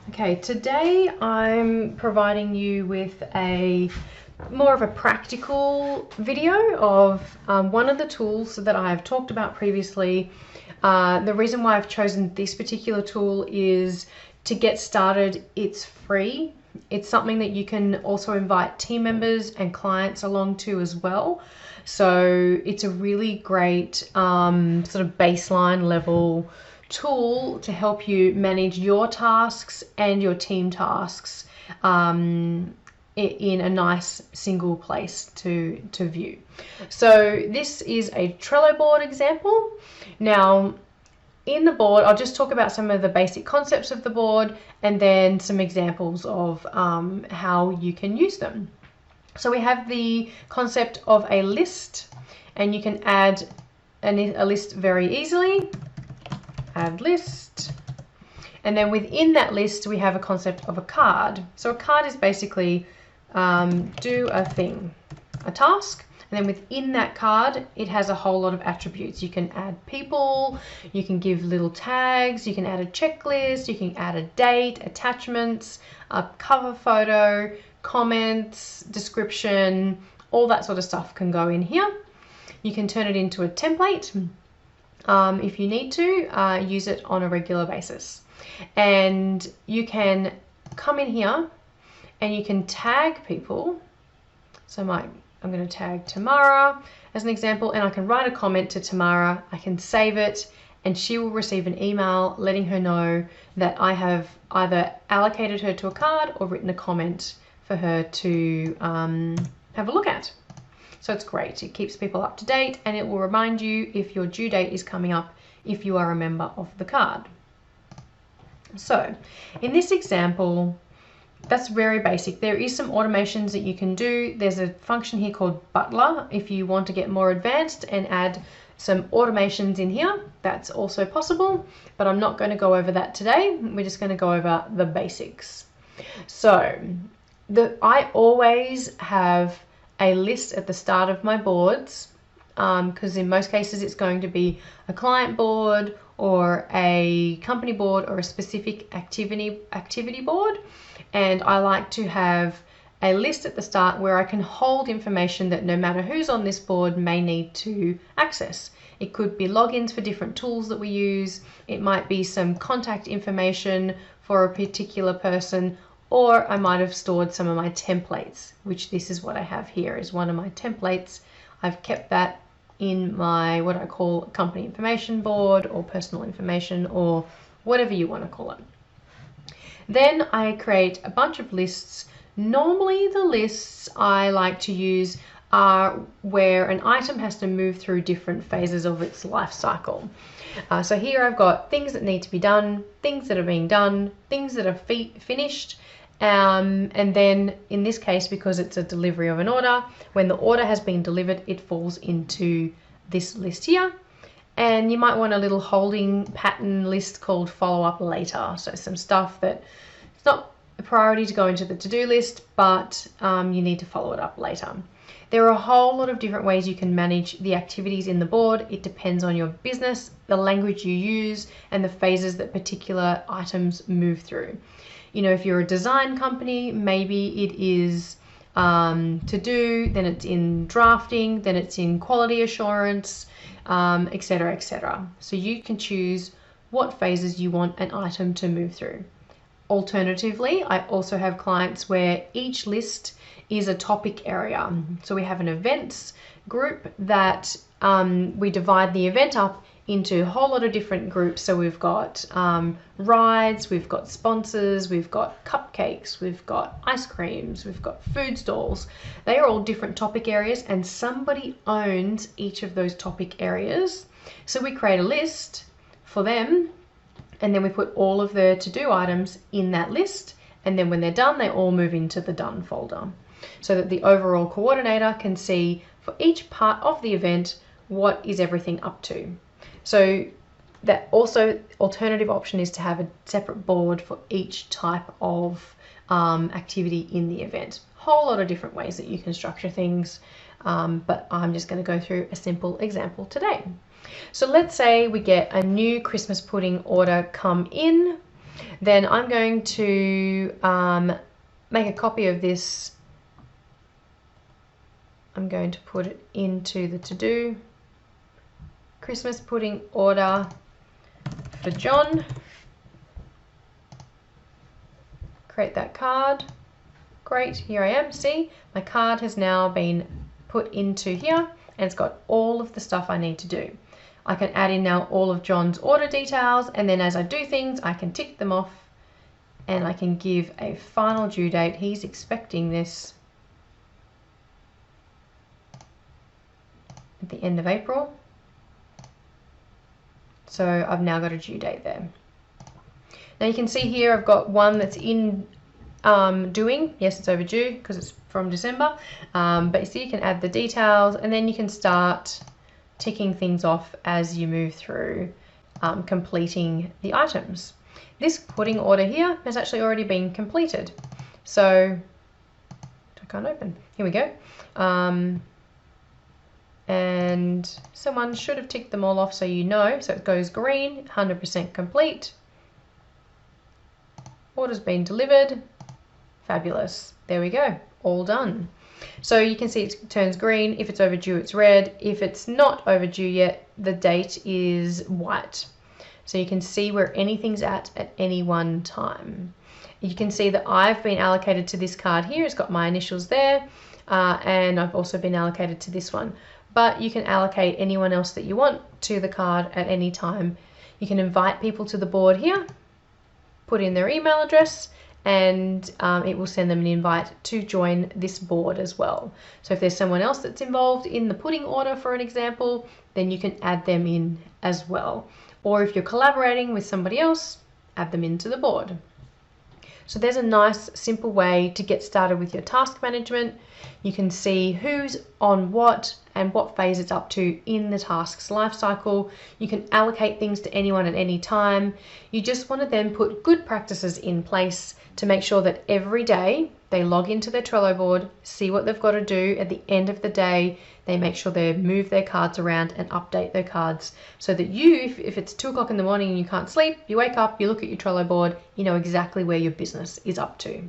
Okay, today I'm providing you with a more of a practical video of one of the tools that I've talked about previously. The reason why I've chosen this particular tool is to get started. It's free. It's something that you can also invite team members and clients along to as well. So it's a really great sort of baseline level tool to help you manage your tasks and your team tasks in a nice single place to view. So this is a Trello board example. Now in the board, I'll just talk about some of the basic concepts of the board and then some examples of how you can use them. So we have the concept of a list, and you can add a list very easily. Add list. And then within that list, we have a concept of a card. So a card is basically do a thing, a task. And then within that card, it has a whole lot of attributes. You can add people, you can give little tags, you can add a checklist, you can add a date, attachments, a cover photo, comments, description, all that sort of stuff can go in here. You can turn it into a template if you need to, use it on a regular basis. And you can come in here and you can tag people. So I'm going to tag Tamara as an example, and I can write a comment to Tamara. I can save it, and she will receive an email letting her know that I have either allocated her to a card or written a comment for her to have a look at. So it's great. It keeps people up to date, and it will remind you if your due date is coming up if you are a member of the card. So in this example, that's very basic. There is some automations that you can do. There's a function here called Butler. If you want to get more advanced and add some automations in here, that's also possible, but I'm not going to go over that today. We're just going to go over the basics. So I always have a list at the start of my boards, because in most cases it's going to be a client board or a company board or a specific activity board. And I like to have a list at the start where I can hold information that no matter who's on this board may need to access. It could be logins for different tools that we use. It might be some contact information for a particular person, or I might have stored some of my templates, which this is what I have here is one of my templates. I've kept that in my what I call company information board or personal information or whatever you want to call it. Then I create a bunch of lists. Normally the lists I like to use are where an item has to move through different phases of its life cycle. So here I've got things that need to be done, things that are being done, things that are finished, and then in this case, because it's a delivery of an order, when the order has been delivered, it falls into this list here. And you might want a little holding pattern list called follow up later. So some stuff that it's not a priority to go into the to-do list, but you need to follow it up later. There are a whole lot of different ways you can manage the activities in the board. It depends on your business, the language you use, and the phases that particular items move through. You know, if you're a design company, maybe it is to do, then it's in drafting, then it's in quality assurance, etc., etc. So you can choose what phases you want an item to move through. Alternatively, I also have clients where each list is a topic area. So we have an events group that we divide the event up into a whole lot of different groups. So we've got rides, we've got sponsors, we've got cupcakes, we've got ice creams, we've got food stalls. They are all different topic areas, and somebody owns each of those topic areas. So we create a list for them, and then we put all of the to-do items in that list, and then when they're done, they all move into the done folder, so that the overall coordinator can see for each part of the event what is everything up to. So that also alternative option is to have a separate board for each type of activity in the event. Whole lot of different ways that you can structure things, but I'm just going to go through a simple example today. So let's say we get a new Christmas pudding order come in. Then I'm going to make a copy of this. I'm going to put it into the to-do. Christmas pudding order for John. Create that card. Great, here I am. See, my card has now been put into here and it's got all of the stuff I need to do. I can add in now all of John's order details, and then as I do things, I can tick them off and I can give a final due date. He's expecting this at the end of April. So I've now got a due date there. Now you can see here I've got one that's in doing. Yes, it's overdue because it's from December. But you see you can add the details and then you can start ticking things off as you move through completing the items. This pudding order here has actually already been completed. So I can't open. Here we go. And someone should have ticked them all off so you know. So it goes green, 100% complete. Order's been delivered. Fabulous. There we go. All done. So you can see it turns green. If it's overdue, it's red. If it's not overdue yet, the date is white. So you can see where anything's at any one time. You can see that I've been allocated to this card here. It's got my initials there. And I've also been allocated to this one. But you can allocate anyone else that you want to the card at any time. You can invite people to the board here, put in their email address, and it will send them an invite to join this board as well. So if there's someone else that's involved in the pudding order, for an example, then you can add them in as well. Or if you're collaborating with somebody else, add them into the board. So there's a nice simple way to get started with your task management. You can see who's on what and what phase it's up to in the task's life cycle. You can allocate things to anyone at any time. You just want to then put good practices in place to make sure that every day they log into their Trello board, see what they've got to do at the end of the day. They make sure they move their cards around and update their cards so that you, if it's 2 o'clock in the morning and you can't sleep, you wake up, you look at your Trello board, you know exactly where your business is up to.